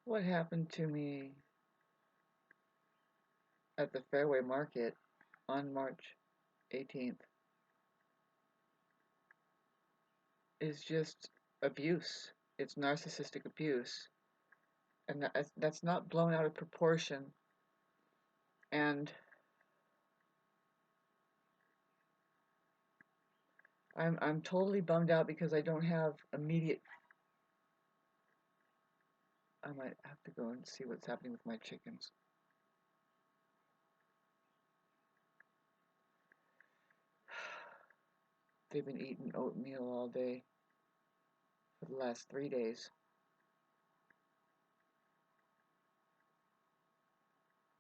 What happened to me at the Fairway Market on March 18th is just abuse. It's narcissistic abuse. And that's not blown out of proportion. And I'm totally bummed out because I don't have immediate. I might have to go and see what's happening with my chickens. They've been eating oatmeal all day for the last 3 days.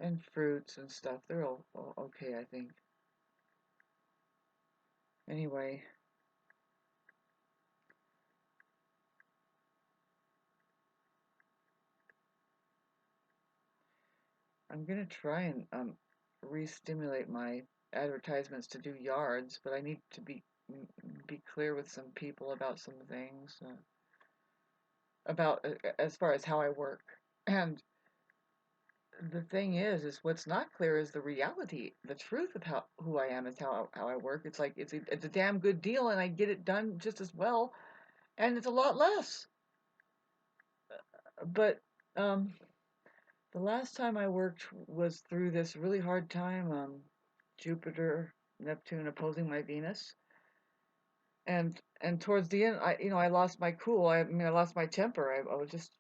And fruits and stuff. They're all okay, I think. Anyway, I'm gonna try and re-stimulate my advertisements to do yards, but I need to be clear with some people about some things about as far as how I work. And the thing is what's not clear is the reality, the truth of who I am is how I work. It's like it's a damn good deal, and I get it done just as well, and it's a lot less. But um, the last time I worked was through this really hard time. Jupiter, Neptune opposing my Venus, and towards the end, I lost my cool. I mean, I lost my temper. I was just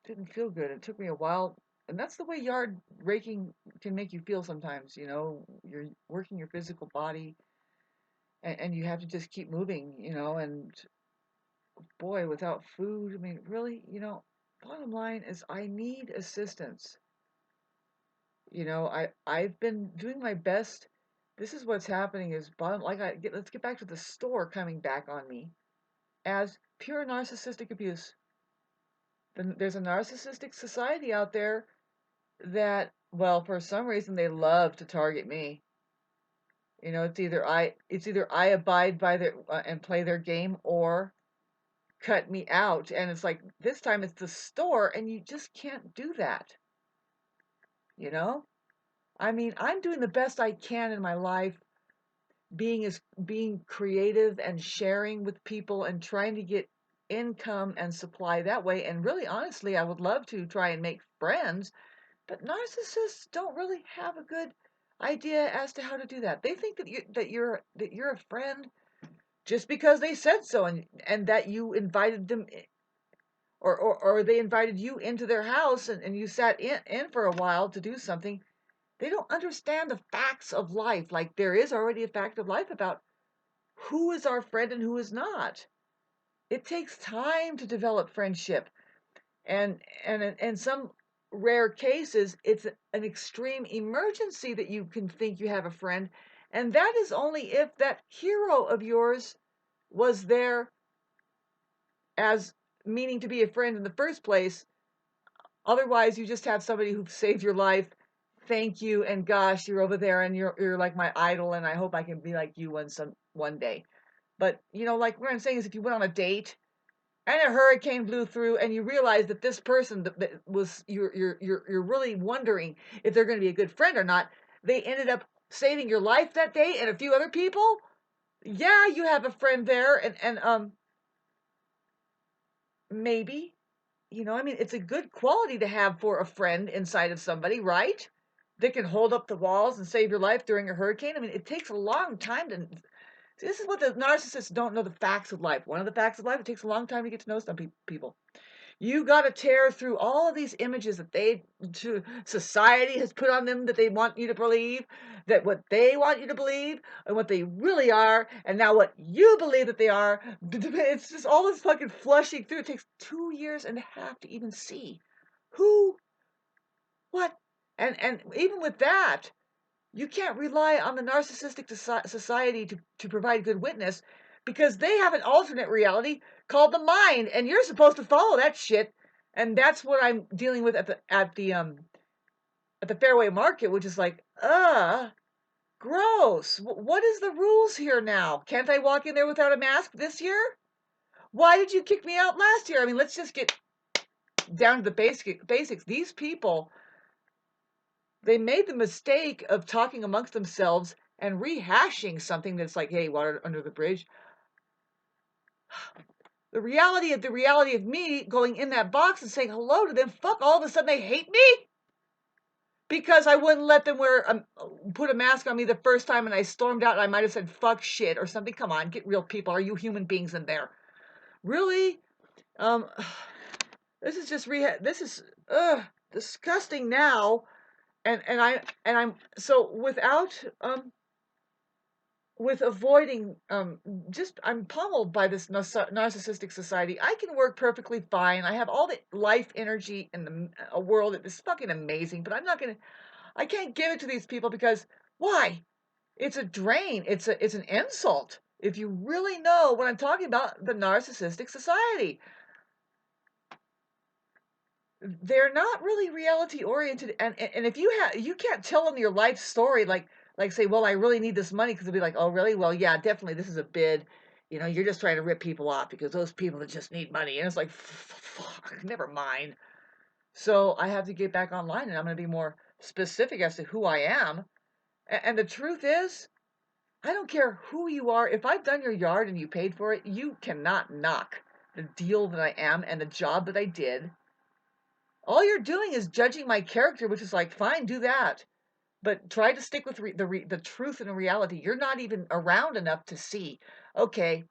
didn't feel good. It took me a while, and that's the way yard raking can make you feel sometimes. You're working your physical body, and you have to just keep moving. And boy, without food, I mean, really, bottom line is I need assistance. I've been doing my best. This is what's happening is bottom like let's get back to the store coming back on me as pure narcissistic abuse. There's a narcissistic society out there that, well, for some reason they love to target me. It's either I abide by their and play their game, or cut me out. And it's like this time it's the store, and you just can't do that. You know, I mean, I'm doing the best I can in my life, being creative and sharing with people and trying to get income and supply that way. And really, honestly, I would love to try and make friends, but narcissists don't really have a good idea as to how to do that. They think that you're a friend just because they said so, and that you invited them, or they invited you into their house, and you sat in for a while to do something. They don't understand the facts of life. Like, there is already a fact of life about who is our friend and who is not. It takes time to develop friendship, and in some rare cases, it's an extreme emergency that you can think you have a friend, and that is only if that hero of yours was there as meaning to be a friend in the first place. Otherwise, you just have somebody who saved your life. Thank you, and gosh, you're over there, and you're like my idol, and I hope I can be like you one day. But like what I'm saying is, if you went on a date and a hurricane blew through, and you realize that this person that was you're really wondering if they're going to be a good friend or not, they ended up saving your life that day and a few other people. Yeah, you have a friend there, and maybe, I mean, it's a good quality to have for a friend inside of somebody, right? That can hold up the walls and save your life during a hurricane. I mean, it takes a long time to. See, this is what the narcissists don't know, the facts of life. One of the facts of life, it takes a long time to get to know some people. You got to tear through all of these images that society has put on them, that they want you to believe, that what they want you to believe and what they really are, and now what you believe that they are. It's just all this fucking flushing through. It takes 2 years and a half to even see who, what, and even with that, you can't rely on the narcissistic society to provide good witness, because they have an alternate reality called the mind, and you're supposed to follow that shit. And that's what I'm dealing with at the Fairway Market, which is like, gross. What is the rules here now? Can't I walk in there without a mask this year? Why did you kick me out last year? I mean, let's just get down to the basics. These people, they made the mistake of talking amongst themselves and rehashing something that's like, hey, water under the bridge. The reality of me going in that box and saying hello to them, fuck, all of a sudden they hate me because I wouldn't let them put a mask on me the first time and I stormed out and I might have said fuck shit or something. Come on, get real, people. Are you human beings in there? Really? This is just this is disgusting now. I'm so with avoiding just I'm pummeled by this narcissistic society. I can work perfectly fine. I have all the life energy in the world. It's fucking amazing, but I can't give it to these people because why? It's a drain. It's an insult. If you really know what I'm talking about, the narcissistic society. They're not really reality oriented, and if you can't tell them your life story, like say, well, I really need this money, because they'll be like, oh really, well yeah, definitely this is a bid, you're just trying to rip people off because those people that just need money, and it's like, fuck, never mind. So I have to get back online, and I'm going to be more specific as to who I am. And the truth is, I don't care who you are. If I've done your yard and you paid for it, you cannot knock the deal that I am and the job that I did. All you're doing is judging my character, which is like, fine, do that. But try to stick with the truth and the reality. You're not even around enough to see. Okay,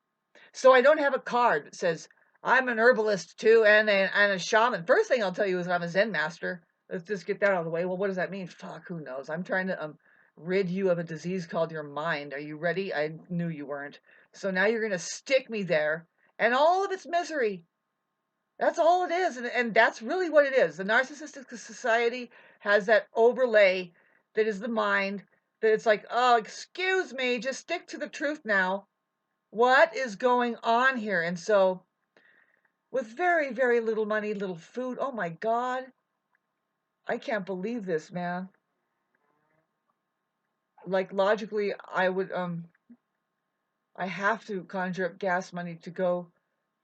so I don't have a card that says, I'm an herbalist too and a shaman. First thing I'll tell you is I'm a Zen master. Let's just get that out of the way. Well, what does that mean? Fuck, who knows? I'm trying to rid you of a disease called your mind. Are you ready? I knew you weren't. So now you're going to stick me there and all of its misery. That's all it is. And that's really what it is. The narcissistic society has that overlay that is the mind, that it's like, oh, excuse me, just stick to the truth now. What is going on here? And so, with very, very little money, little food, oh my God, I can't believe this, man. Like, logically, I have to conjure up gas money to go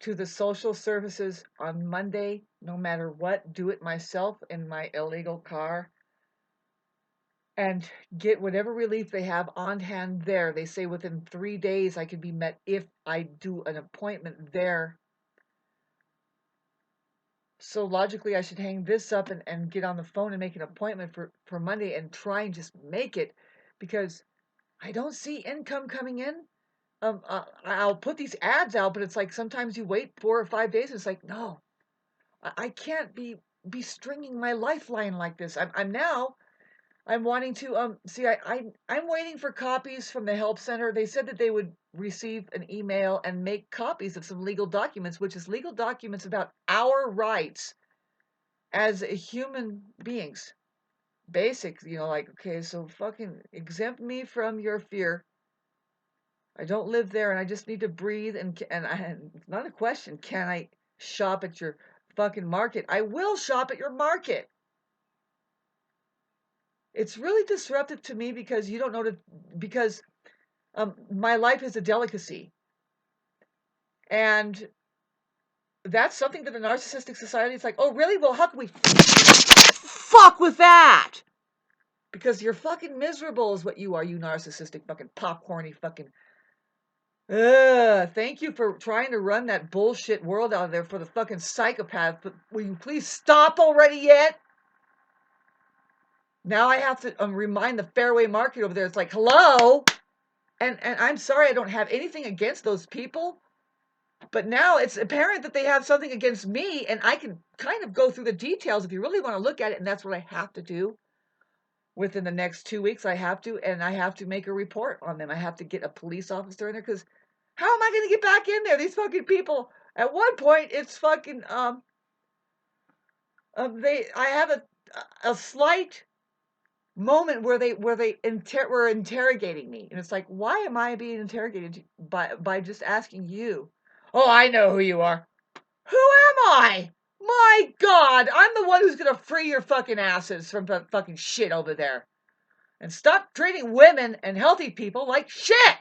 to the social services on Monday, no matter what, do it myself in my illegal car, and get whatever relief they have on hand there. They say within 3 days I can be met if I do an appointment there. So logically, I should hang this up and get on the phone and make an appointment for Monday and try and just make it, because I don't see income coming in. I'll put these ads out, but it's like sometimes you wait 4 or 5 days. And it's like, no, I can't be stringing my lifeline like this. I'm wanting to see. I'm waiting for copies from the help center. They said that they would receive an email and make copies of some legal documents, which is legal documents about our rights as human beings. Basic, like, okay, so fucking exempt me from your fear. I don't live there, and I just need to breathe. It's not a question. Can I shop at your fucking market? I will shop at your market. It's really disruptive to me because you don't know because my life is a delicacy, and that's something that a narcissistic society is like, oh really? Well, how can we fuck with that? Because you're fucking miserable is what you are, you narcissistic fucking popcorny fucking. Thank you for trying to run that bullshit world out there for the fucking psychopath, but will you please stop already yet? Now I have to remind the Fairway Market over there. It's like, hello? And I'm sorry, I don't have anything against those people, but now it's apparent that they have something against me, and I can kind of go through the details if you really want to look at it, and that's what I have to do. Within the next 2 weeks, I have to make a report on them. I have to get a police officer in there, because how am I going to get back in there? These fucking people. At one point, it's fucking I have a slight moment where they were interrogating me, and it's like, why am I being interrogated by just asking you? Oh, I know who you are. Who am I? My God, I'm the one who's gonna free your fucking asses from the fucking shit over there, and stop treating women and healthy people like shit.